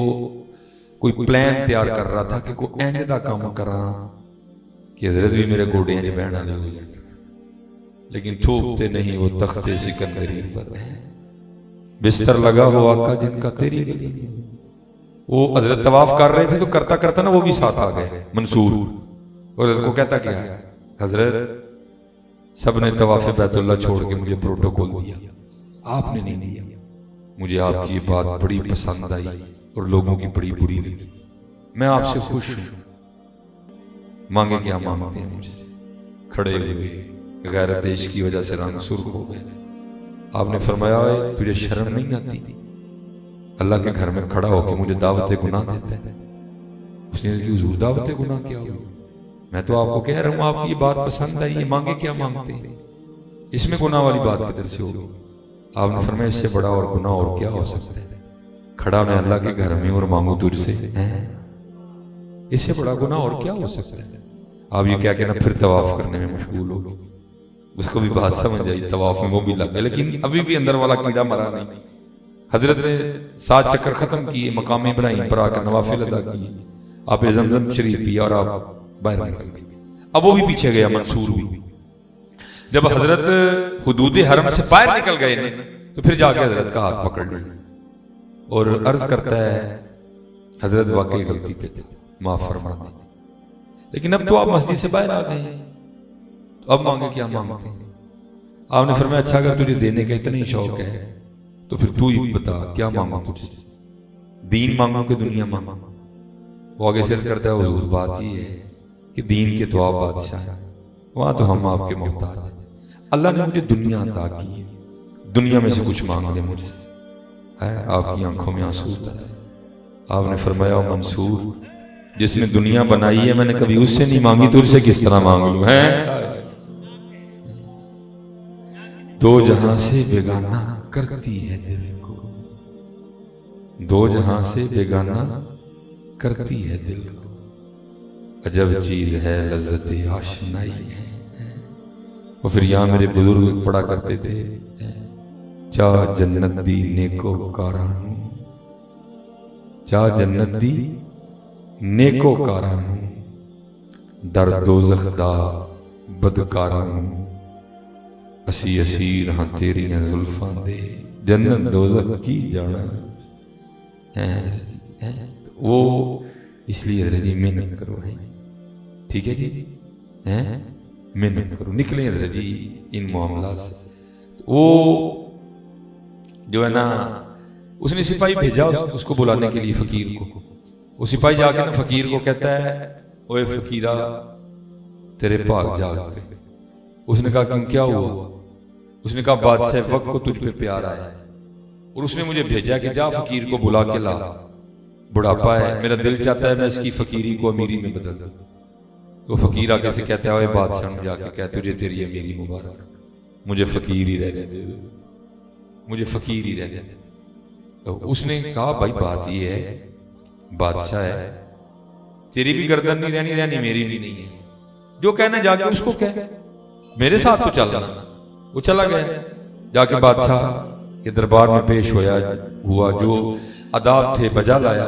कोई प्लान तैयार कर रहा था कि कोई इंज दा काम करा कि हजरत भी मेरे गोडे च बहन वाले हो जाए, लेकिन थूकते नहीं वो तख्ते सिकंदरी पर बिस्तर लगा हो आका जिनका तेरी गली में। वो हजरत तवाफ कर रहे थे तो करता करता ना वो भी साथ आ गए मंसूर, और हजरत को कहता क्या है, हजरत सबने तवाफ बैतुल्ला छोड़ के मुझे प्रोटोकॉल दिया, आपने नहीं दिया। मुझे आपकी ये बात बड़ी पसंद आई और लोगों की बड़ी बुरी लगी। मैं आपसे खुश हूं, मांगे क्या मांगते हैं मुझसे। खड़े हुए, गैरत देश की वजह से रंग सुर्ख हो गए। आपने फरमाया तुझे शर्म नहीं आती, अल्लाह के घर में खड़ा होकर मुझे दावत गुनाह देता है। उसने हुजूर दावत गुनाह क्या हुई? मैं तो आपको कह रहा हूं आपकी ये बात पसंद आई है, मांगे क्या मांगते हैं, इसमें गुनाह वाली बात किधर से होगी? आपने फरमाया इससे बड़ा और गुनाह और क्या हो सकता है? खड़ा मैं अल्लाह के घर में और मांगू तुझसे, इससे बड़ा गुनाह और क्या हो सकता है? आप ये क्या कहना फिर तवाफ करने में मशगूल हो गए। उसको भी बात समझ आई, तवाफ में वो भी लग गए, लेकिन अभी भी अंदर वाला कीड़ा मरा नहीं। हजरत ने 7 चक्कर खत्म किए, मकाम इब्राहिम पर आकर नवाफिल अदा किए, आप जमजम शरीफ पिया और आप बाहर निकल गए। अब वो भी पीछे गया, मंसूर भी। जब हजरत हुदूद हरम से बाहर निकल गए तो फिर जाके हजरत का हाथ पकड़ लिया और अर्ज करता है हजरत वाकई गलती पे थे, माफ फरमा दें, लेकिन अब तो आप मस्जिद से बाहर आ गए हैं, तो अब मांगे क्या मांगते हैं? आपने फरमाया अच्छा अगर तुझे देने का इतना ही शौक है तो फिर तू ही बता क्या मांगू तुझसे, दीन मांगू कि दुनिया मांगू? वो आगे से करता है हुजूर बात ही है कि दीन के तो आप बादशाह हैं, वहां तो हम आपके मोहताज हैं। अल्लाह ने मुझे दुनिया अता की है, दुनिया में से कुछ मांग ले मुझसे। है आपकी आंखों में आंसू उतर है। आपने फरमाया मंसूर जिसने दुनिया बनाई है मैंने कभी उससे नहीं मांगी तो उससे किस तरह मांग लूं? है दो जहां से बेगाना करती है दिल को, दो जहां से बेगाना करती है दिल को, अजब चीज है लज्जत आशनाई है। और फिर यहां मेरे बुजुर्ग पढ़ा करते थे चा जन्नत दी नेको कारानू, चा जन्नत दी नेको कारानू, दर दोज़ख दा बदकारानू, असी असीर हाँ तेरियां जुल्फां दे, जन्नत दोज़ख की जाना है। वो इसलिए हज़रत जी मेहनत करो, है ठीक है जी, हैं मेहनत करो, निकले हज़रत जी इन मामला से। तो वो जो है ना उसने सिपाही भेजा उसको बुलाने के लिए फकीर को। वो सिपाही जाके ना फकीर को कहता है ओए फकीरा तेरे भाग जाग गए। उसने कहा क्यों क्या हुआ? उसने कहा बादशाह वक्त को तुझ पे प्यार आया और उसने मुझे भेजा कि जा फकीर को बुला के ला, बुढ़ापा है, मेरा दिल चाहता है मैं इसकी फकीरी को अमीरी में बदल दूं। तो फकीर आगे से कहता है बादशाह ने जाके कह तुझे तेरी अमीरी मुबारक, मुझे फकीर ही रहने दे, मुझे फकीर ही रहने दे। तो उसने कहा भाई बात ये है बादशाह है, तेरी भी गर्दन नहीं रहनी, रहनी मेरी भी नहीं है, जो कहना जाके उसको कह, मेरे साथ तो चलना। वो चला गया, जाके बादशाह के दरबार में पेश हुआ, जो अदाब थे बजा लाया।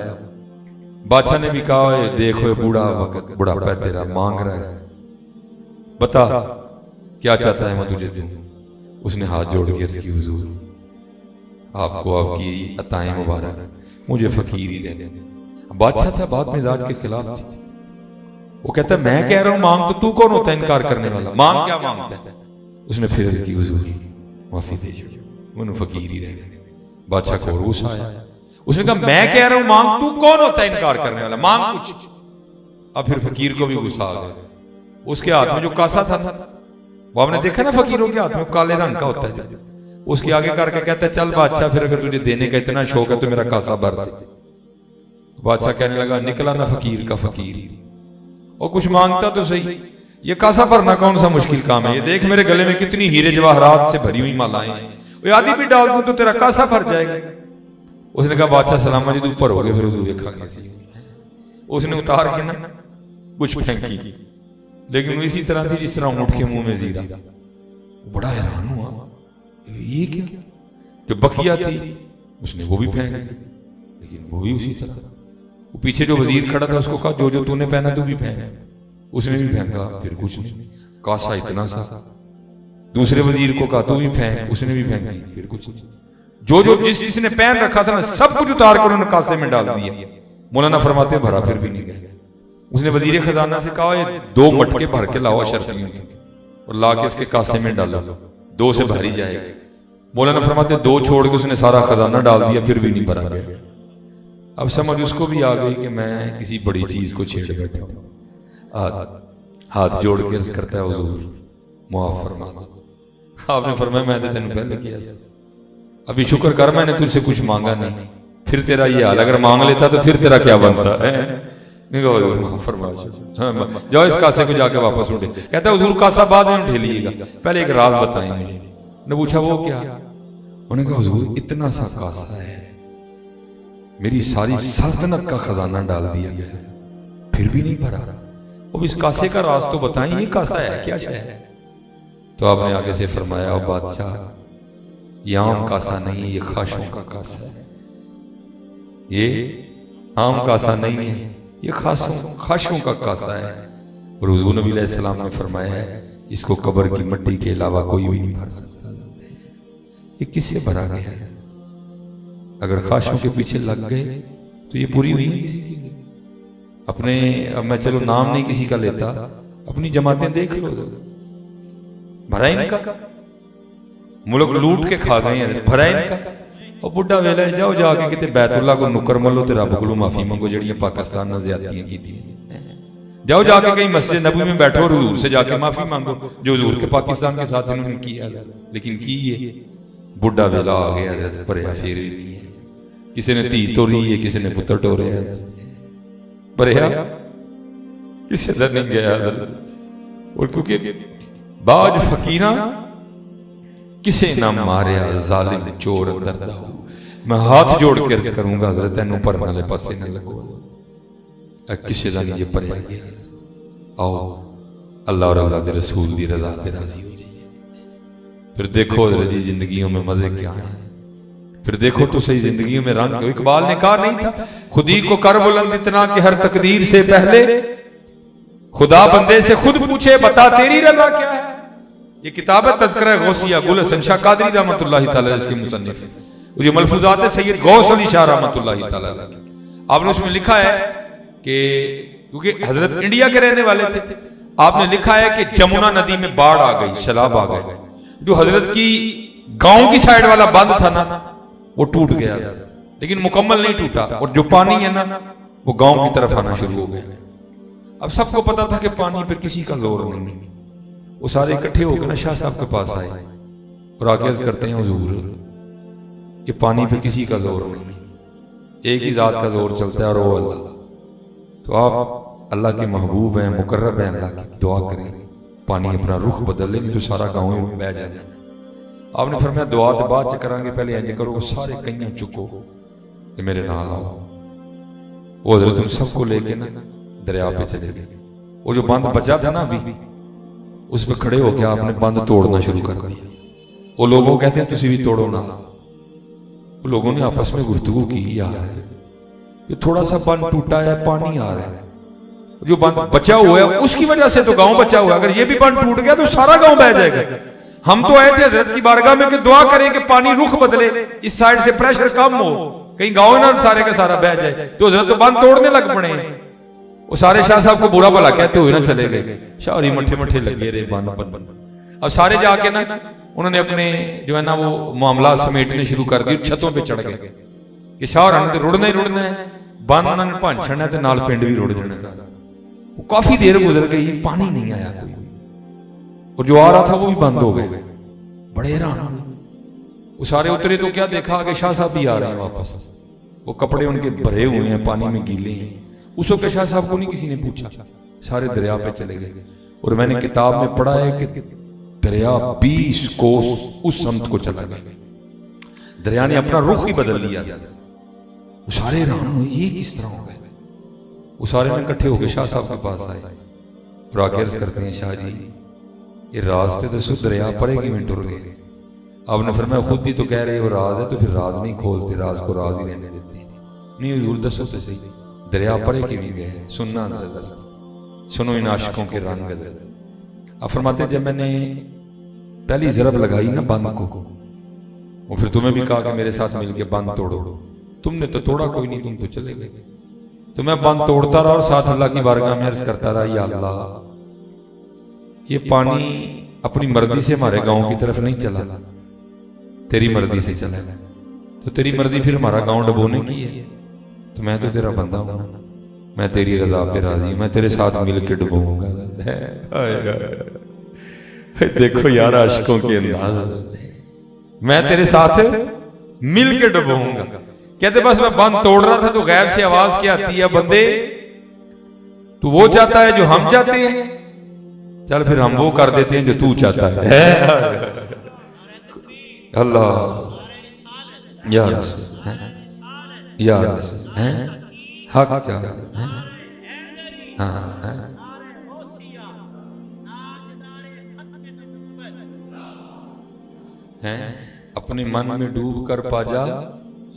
बादशाह ने भी कहा देखो बूढ़ा वक्त बुढ़ापा तेरा मांग रहा है, बता क्या चाहता है मैं तुझे दूं। उसने हाथ जोड़ के अर्ज की हुजूर आपको आपकी अताएं मुबारक, मुझे फकीर ही रहने दे। बादशाह था बात मिजाज के खिलाफ थी। वो कहता है मैं कह रहा हूं मांग, तो तू कौन होता है इनकार करने वाला, मांग क्या मांगता है? उसने फिर अर्ज की हुजूर माफी दे दो, फकीर ही रहने। बादशाह को रूस आया, उसने कहा मैं कह रहा हूं मांग, तू कौन होता है इनकार करने वाला, मांग कुछ। अब फिर फकीर को भी गुस्सा आ गया। उसके हाथ में जो कासा था वो आपने देखा ना फकीरों के हाथ में काले रंग का होता है, उसके आगे करके कहता है चल बादशाह फिर अगर तुझे देने का इतना शौक है तो मेरा कासा भर दे। बादशाह कहने लगा निकला ना फकीर का फकीर, और कुछ मांगता तो सही, ये कासा भरना कौन सा मुश्किल काम है, ये देख मेरे गले में कितनी हीरे जवाहरात से भरी हुई मालाएं हैं, वो आदि भी डाल दूं तो तेरा कासा भर जाएगा। उसने कहा बादशाह सलामा जी तू ऊपर हो गए फिर तू देखा कैसी। उसने उतार के ना कुछ फेंकी, लेकिन वो इसी तरह थी जिस तरह ऊंट के मुंह में जीरा। बड़ा हैरान हुआ ये क्या, जो बकिया थी उसने वो भी फेंक दी, लेकिन वो भी उसी तरह। वो पीछे जो वजीर खड़ा था उसको कहा जो जो तूने पहना तू भी फेंक, उसने भी फेंका, फिर कुछ नहीं, कासा इतना सा। दूसरे वजीर को कहा तू भी फेंक, उसने भी फेंक दी, फिर कुछ नहीं। जो जो जिसने पहन रखा था ना सब कुछ उतार कर उन्होंने कासे में डाल दिया। मौलाना फरमाते भरा फिर भी नहीं गया। उसने वजीर खजाना से कहा ये 2 मटके भर के लाओ अशरफियों के और ला के इसके कासे में डालो, 2 से भरी जाएगी। मौलाना फरमाते 2 छोड़ के उसने सारा खजाना डाल दिया, फिर भी नहीं भरा गया। अब समझ उसको भी आ गई कि मैं किसी बड़ी चीज को छेड़ बैठा हूं। हाथ जोड़ के अर्ज करता है हुजूर मुआफ फरमा दो। आपने फरमाया मैं तो तेन पहले किया, अभी शुक्र कर मैंने तुझसे कुछ मांगा नहीं, फिर तेरा ये हाल, अगर मांग लेता तो फिर तेरा क्या बनता है। जाओ इस कासे को जाके वापस उठे। कहता है हुजूर कासा बाद में उठे लीजिएगा, पहले एक राज बताएं मुझे। ने पूछा वो क्या? उन्होंने कहा हुजूर इतना सा कासा है, मेरी सारी सल्तनत का खजाना डाल दिया गया, फिर भी नहीं भरा। अब इस कासे का राज तो बताएं, ये कासा है क्या है? तो आपने आगे से फरमाया ओ बादशाह, ये आम कासा नहीं है, ये खाशों का कासा है। ये आम कासा नहीं है, ये खाशों का कासा है। और हुजूर नबी अलैहिस्सलाम ने फरमाया है इसको कब्र की मिट्टी के अलावा कोई भी नहीं भर सकता। ये किससे भरा गया है? अगर खाशों के पीछे लग गए तो ये पूरी हुई है किसी की अपने। अब मैं चलो नाम नहीं किसी का लेता, अपनी जमातें देख लो, भरा इनका, मुल्क लूट के खा गए हैं, भरा इनका। और बुढ़ा वेला जाओ जाके किते बैतुल्ला को नुकर मलो ते रब को माफी मंगो जड़ियां पाकिस्तान नाल ज़्यादतियां कीतियां। जाओ जाके कहीं मस्जिद नबी में बैठो और हुजूर से जाके माफी मांगो जो हुजूर के पाकिस्तान के साथ इन्होंने किया। लेकिन की ये बुढ़ा वेला आ गया, भरिया फिर भी नहीं है। किसी ने धी तोड़ी है, किसी ने पुत्र टोरे है, भरिया किसी दर नहीं गया। और क्योंकि बाज फकीरा किसे ना मारिया जालिम चोर अंदर दाऊ। मैं हाथ जोड़ के अर्ज करूंगा हजरत तेनू भरने वाले पासे न लगो, किसी का नहीं भरिया गया। आओ अल्लाह और अल्लाह के रसूल की रजा से राजी हो जाइए। फिर देखो हजरत जी जिंदगियों में मजे क्या है, फिर देखो तो सही जिंदगियों में रंग। इकबाल ने कहा नहीं था खुदी को कर बुलंद इतना कि हर तकदीर से पहले खुदा बंदे से खुद पूछे बता तेरी रजा क्या है। ये किताब है तज़किरा गौसिया, गुल हसन शाह कादरी रहमतुल्लाहि तआला इसके मुसन्निफ है। ये मलफूजात है सैयद गौस अली शाह रहमतुल्लाहि तआला। आपने उसमें लिखा है कि क्योंकि हजरत इंडिया के रहने वाले थे, आपने लिखा है कि जमुना नदी में बाढ़ आ गई, सैलाब आ गए। जो हजरत की गांव की साइड वाला बंद था ना वो टूट गया, लेकिन मुकम्मल नहीं टूटा। और जो पानी है ना वो गांव की तरफ आना शुरू हो गया। अब सबको पता था कि पानी पे किसी का जोर नहीं। वो सारे इकट्ठे होकर ना शाह साहब के पास आए और आके अर्ज करते हैं हुजूर कि पानी पे किसी का जोर नहीं, एक ही जात का जोर चलता है और वो अल्लाह। तो आप अल्लाह के महबूब हैं, मुकर्रब हैं, अल्लाह की दुआ करें पानी अपना रुख बदल ले, नहीं तो सारा गाँव में बह जाए। आपने फरमाया दुआ तो बाद च करांगे, पहले इंज करो सारे कईयां चुको तो मेरे नाल आओ। वो हजरत तुम सबको लेके ना दरिया पे चले गए। वो जो बंद बचा था ना अभी उस पर खड़े होकर आपने बंद तोड़ना शुरू कर दिया। वो लोगों कहते हैं तुसी भी तोड़ो ना। वो लोगों ने आपस में गुफ्तगू की, यार ये थोड़ा सा बंद टूटा है, पानी आ रहा है, जो बंद बचा हुआ है उसकी वजह से तो गांव बचा हुआ है, अगर ये भी बंद टूट गया तो सारा गांव बह जाएगा। हम तो आए थे हजरत की बारगाह में कि दुआ करें कि पानी रुख बदले, इस साइड से प्रेशर कम हो, कहीं गांव ना सारे का सारा बह जाए। तो हजरत तो बंद तोड़ने लग पड़े। वो सारे शाह साहब को बुरा भला कहते हुए ना चले गए, शाहरी मठे मठे लगे रहे बंद बंद। अब सारे जाके ना उन्होंने अपने जो है ना वो मामला समेटने शुरू कर दिए, छतों पे चढ़ गए कि शाह ने तो रुड़ना ही रुड़ना है, बन उन्होंने भंन छड़ना तो नाल पिंड भी रुड़ जाने सारा। वो काफी देर गुजर गई, पानी नहीं आया कोई, और जो आ रहा था वो भी बंद हो गए। बड़े हैरान हुए। वो सारे उतरे तो क्या देखा आगे शाह साहब भी आ रहे हैं वापस, वो कपड़े उनके भरे हुए हैं, पानी में गीले हैं। उस वक्त शाह साहब को नहीं किसी ने पूछा, सारे दरिया पे चले गए। और मैंने किताब में पढ़ा है कि दरिया 20 कोस उस समत को चला गया, दरिया ने अपना रुख ही बदल लिया। वो सारे हैरान हुए, ये किस तरह हो गए। वो सारे में इकट्ठे होकर शाह साहब के पास आए और आके अर्ज करते हैं शाह जी ये रास्ते दसो दरिया परे किवें टुर गए। आपने फरमाया खुद ही तो कह रहे हो राज है, तो फिर राज नहीं खोलते, राज को राज ही रहने देते हैं। नहीं हुजूर दसो तो सही, दरिया परे किवें गए, सुनना जरा, सुनो इन आशिकों के रंग। आप फरमाते जब मैंने पहली जरब लगाई ना बंद को, और फिर तुम्हें भी कहा कि मेरे साथ मिलके बंद तोड़ो, तुमने तो तोड़ा कोई नहीं, तुम तो चले गए। तो मैं बंद तोड़ता रहा और साथ अल्लाह की बारगाह में अर्ज करता रहा, या अल्लाह ये पानी अपनी मर्जी से हमारे गांव की तरफ नहीं चला, तेरी मर्जी से चला, तो तेरी मर्जी फिर हमारा गांव डुबोने की है। तो मैं तो तेरा बंदा हूं ना, मैं तेरी रजा पे राजी, मैं तेरे साथ मिलके डुबोऊंगा। देखो यार आशिकों के अंदाज, मैं तेरे साथ मिलके डुबोऊंगा। कहते बस मैं बंद तोड़ रहा था तो गैब से आवाज क्या आती है, बंदे तू वो चाहता है जो हम चाहते हैं, चल फिर हम वो कर देते हैं जो तू चाहता है। अल्लाह या रसूल या रसूल हक चाह हैं अपने मन में डूब कर पा जा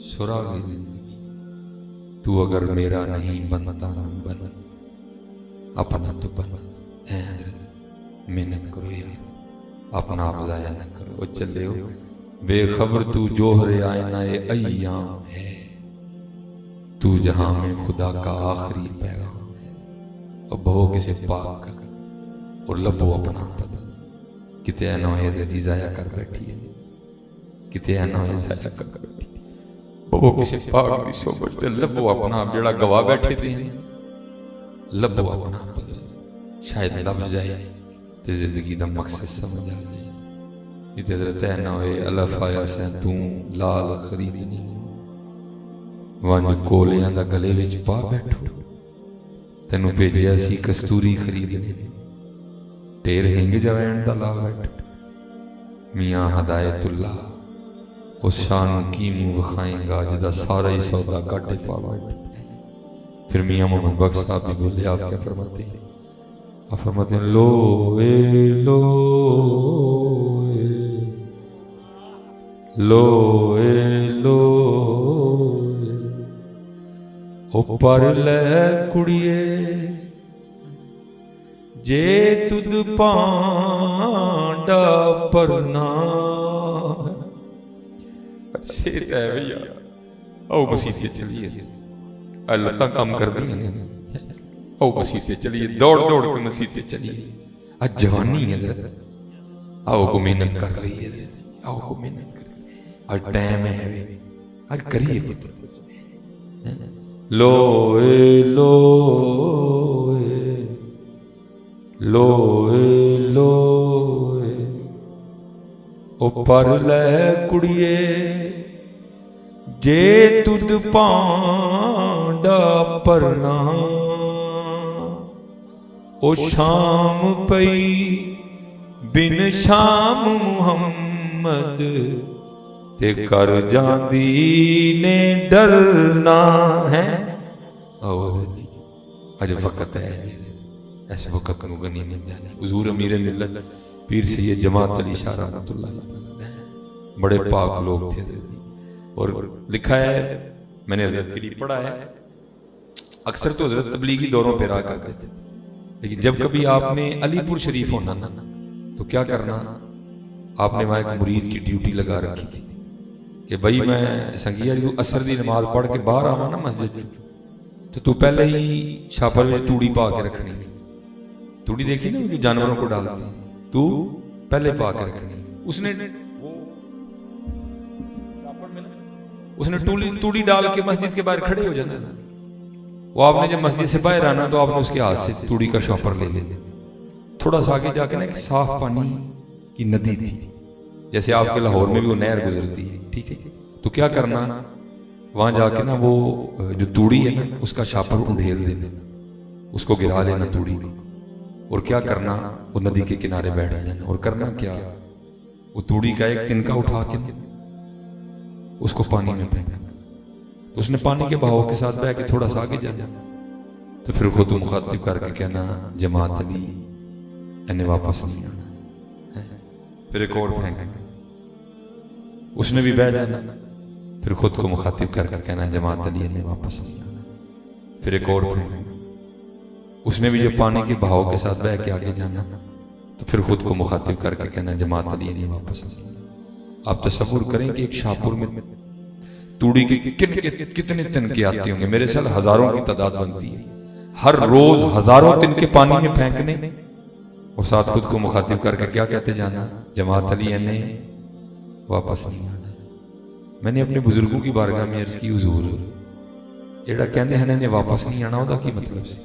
सुराग जिंदगी, तू अगर मेरा नहीं बनता बन अपना तो बन। मेहनत करो यार, अपना आप जाया न करो। वो चले हो बेखबर तू जोहरे आईना अय्याम है, तू जहां में खुदा का आखिरी पैगाम है। और बहु किसे पाक कर और लबो अपना बदल, किते ना जाया कर बैठी है, किते ना जाया कर बैठी। बहु किसे पाक भी सोचते लबो अपना जेड़ा गवा बैठे थे, लबो अपना बदल, शायद लब जाए तो जिंदगी का मकसद समझ आ जाए। हजरत ना होए अलफ आया सै तू लाल खरीदनी, वंज कोलियां दा गले विच पा बैठो, तेनू भेजिया सी कस्तूरी खरीदने, ढेर हिंग जवैन दा ला बैठो। मियां हदायतुल्लाह उस शान की मुंह विखाएगा जिदा सारा ही सौदा काटे पा बैठो। फिर मियां मोहम्मद बख्श साहब भी बोले, आप क्या फरमाते हैं? आप फरमाते हैं लो ए लो लो ए लो ओ पर ले कुड़िए जे तुद पांडा परना। अच्छे है भैया, आओ मसीते चलिए, लत्तां काम कर दी ने, आओ मसीते चलिए, दौड़ दौड़ के मसीते चलिए। आज जवानी है जरा, आओ को मेहनत कर रही है, आओ को मेहनत कर, आज टाइम है, आज करिए पुत्र। लो ए लो ए लो ए लो ए ओ पर ले कुड़िए जे तुद पांडा परना। ओ शाम पई बिन शाम मुहम्मद ते कर जांदी ने डरना है। अज वक्त है, ऐसे वक्त को गनी मिल जाने। हुजूर अमीर मिल्लत पीर सैयद जमात अली शाह रहमतुल्लाह बड़े पाक लोग थे। और लिखा है, मैंने हजरत के लिए पढ़ा है, अक्सर तो हजरत तबलीगी दौरों पर रहा करते थे, लेकिन जब कभी आपने अलीपुर शरीफ होना ना तो क्या करना, आपने वहां एक मुरीद की ड्यूटी लगा रखी थी कि भाई मैं संगिया जी असर की नमाज पढ़ के बाहर आवा ना मस्जिद तो तू पहले ही छापर में तूड़ी पा के रखनी। तूड़ी देखी ना जो जानवरों को डालती, तू पहले पा के रखनी। उसने तूड़ी डाल के मस्जिद के बाहर खड़े हो जाना। वो आपने जब मस्जिद से बाहर आना तो आपने उसके हाथ से तूड़ी का शॉपर ले लेना। थोड़ा सा आगे जाके ना एक साफ पानी की नदी थी, जैसे आपके लाहौर में भी वो नहर गुजरती है, ठीक है। तो क्या करना, वहां जाके ना वो जो तूड़ी है ना उसका शापर उंडेल देना, उसको गिरा लेना तूड़ी को, और क्या करना, वो नदी के किनारे बैठ जाना। और करना क्या, वो तूड़ी का एक तिनका उठा के उसको पानी में फेंकना। तो उसने पानी के बहाव के साथ बह के थोड़ा सा आगे जाना, तो फिर खुद मुखातिब करके कहना जमात अली इन्हें वापस नहीं आना। फिर एक और फेंकना, उसने भी बह जाना, फिर खुद को मुखातिब करके कहना जमात अली ने वापस नहीं आना, फिर एक और फेंकना, उसने भी जो पानी के बहाव के साथ बह के आगे जाना, तो फिर खुद को मुखातिब करके कहना जमात अली ने वापस नहीं आना। आप तसव्वुर करें कि एक शाहपुर में तूड़ी के कितने तिनके आते होंगे, मेरे साल हजारों की तादाद बनती है, हर रोज हजारों तिनके पानी में फेंकने, और साथ खुद को मुखातिब करके क्या कहते जाना, जमात अली ने वापस नहीं आना। मैंने अपने बुजुर्गों की बारगाह में अर्ज की, हुजूर जेड़ा कहते हैं ने वापस नहीं आना, उसका की मतलब सी?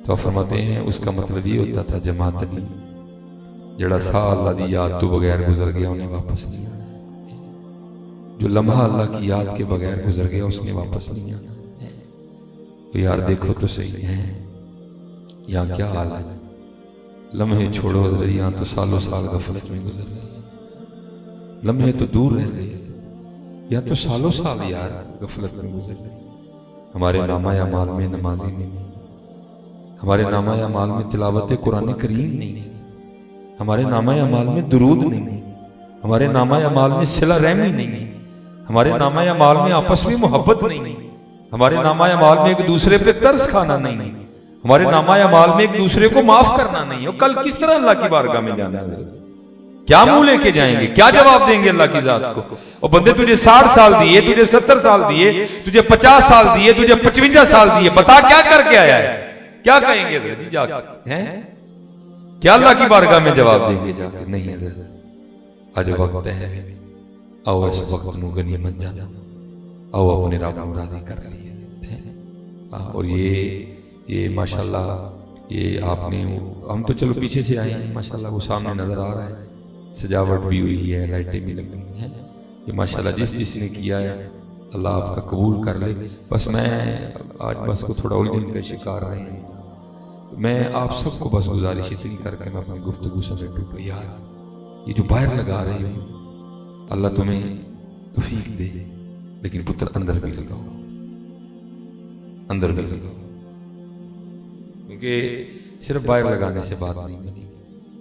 तो फरमाते हैं उसका मतलब ये होता था जमात अली जेड़ा साह अल्लाह की याद तो बगैर गुजर गया उन्हें वापस नहीं आना, जो लम्हा अल्लाह की याद के बगैर गुजर गया उसने वापस नहीं आना। तो यार देखो तो सही है यहाँ क्या हाल है, लम्हे छोड़ो यहाँ तो सालों साल गफलत में गुजर रहे हैं, लम्हे तो दूर रह गए, या तो सालों साल यार गफलत में गुजर रहे हैं। हमारे नामा अमाल में नमाजी नहीं, हमारे नामा अमाल में तिलावत कुरान करीम नहीं, हमारे नामा अमाल में दुरूद नहीं, हमारे नामा अमाल में सिला रहमी नहीं, हमारे नामा अमाल में आपस में मोहब्बत नहीं, हमारे नामा अमाल में एक दूसरे पे तरस खाना नहीं, हमारे नामा अमाल में एक दूसरे को माफ करना नहीं। और कल किस तरह अल्लाह की बारगाह में जाना है, क्या मुंह लेके जाएंगे, क्या जवाब देंगे अल्लाह की जात को? और बंदे तुझे 60 साल दिए, तुझे 70 साल दिए, तुझे 50 साल दिए, तुझे 55 साल दिए, बता क्या करके आया है, क्या कहेंगे जी जाके हैं? क्या अल्लाह की बारगाह में जवाब देंगे जाके? नहीं है, आज वक्त है, आओ इस वक्त नू गनीमत जाना, आओ अपने रब को राजी कर लिए। और ये माशाल्लाह ये आपने, हम तो चलो पीछे से आए हैं, माशाल्लाह वो सामने नजर आ रहा है, सजावट भी हुई है, लाइटें भी लगी हुई हैं, ये माशाल्लाह जिसने किया है अल्लाह आपका कबूल कर ले। बस मैं आज बस को थोड़ा उलझन का शिकार रहे हैं, मैं आप सबको बस गुजारिश इतनी करके मैं अपनी गुफ्तगू से टूटो, यार ये जो बाहर लगा रहे हो अल्लाह तुम्हें तौफीक दे, लेकिन पुत्र अंदर भी लगाओ, अंदर भी लगाओ, क्योंकि सिर्फ बाहर लगाने से बात नहीं बनेगी,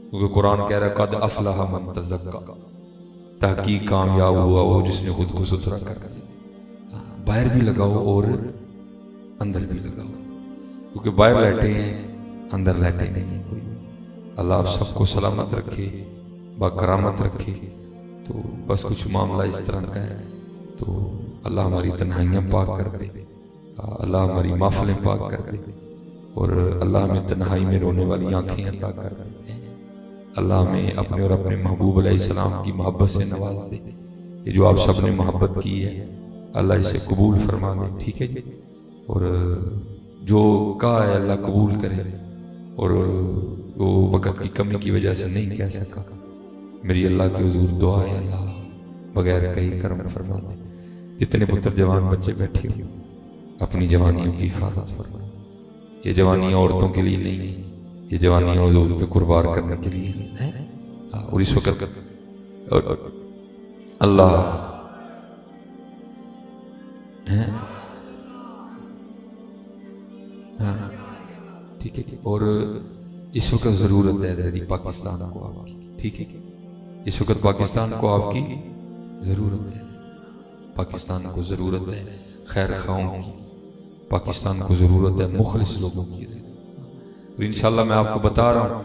क्योंकि कुरान कह रहा है कद अफलाह मन तज़क्का, तहकीक कामयाब हुआ वो जिसने खुद को सुथरा कर दिया। बाहर भी लगाओ और अंदर भी लगाओ, क्योंकि बाहर लैटे हैं अंदर लैटे नहीं है कोई। अल्लाह आप सबको सलामत रखे, बाकरामत रखे। तो बस कुछ मामला इस तरह का है, तो अल्लाह हमारी तन्हाइयाँ पाक कर दे, अल्लाह हमारी महफिलें पाक कर दे, और अल्लाह हमें तन्हाई में रोने वाली आंखें अता कर दे, अल्लाह हमें अपने और अपने महबूब अलैहिस्सलाम की मोहब्बत से नवाज दे। ये जो आप सब ने मोहब्बत की है अल्लाह इसे कबूल फरमा दे, ठीक है जी। और जो कहा है अल्लाह कबूल करे, और वो वक़्त की कमी की वजह से नहीं कह सका, मेरी अल्लाह के हुजूर दुआ है अल्लाह बगैर कहीं कर्म फरमा दे। जितने पुत्र जवान बच्चे बैठे हो अपनी जवानियों की हिफाजत फरमा। ये जवानियाँ औरतों के लिए नहीं है, ये जवानियाँ हुजूर पे कुर्बान करने के लिए है। और इस वक्त अल्लाह है, हाँ ठीक है। और इस वक्त जरूरत है दीदी पाकिस्तान को आपकी, ठीक है। इस वक्त पाकिस्तान को आपकी जरूरत है, पाकिस्तान को जरूरत है खैर खाओं की, पाकिस्तान को जरूरत है मुखलिस लोगों की। और इंशाल्लाह मैं आपको बता रहा हूँ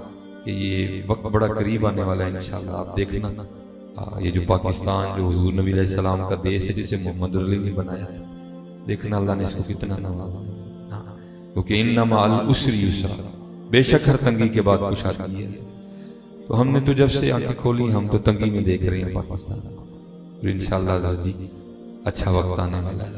कि ये वक्त बड़ा करीब आने वाला है इंशाल्लाह, आप देखना। ये जो पाकिस्तान जो हुजूर नबी अलैहि सलाम का देश है, जिसे मोहम्मद अली ने बनाया था, देखना अल्लाह ने इसको कितना नवाजा, क्योंकि इन्ना माल उसरी युसरा, बेशक हर तंगी के बाद कुशादगी है। तो हमने तो जब से आंखें खोली हम तो तंगी में देख रहे हैं पाकिस्तान को, और इंशाल्लाह अच्छा वक्त आने वाला है।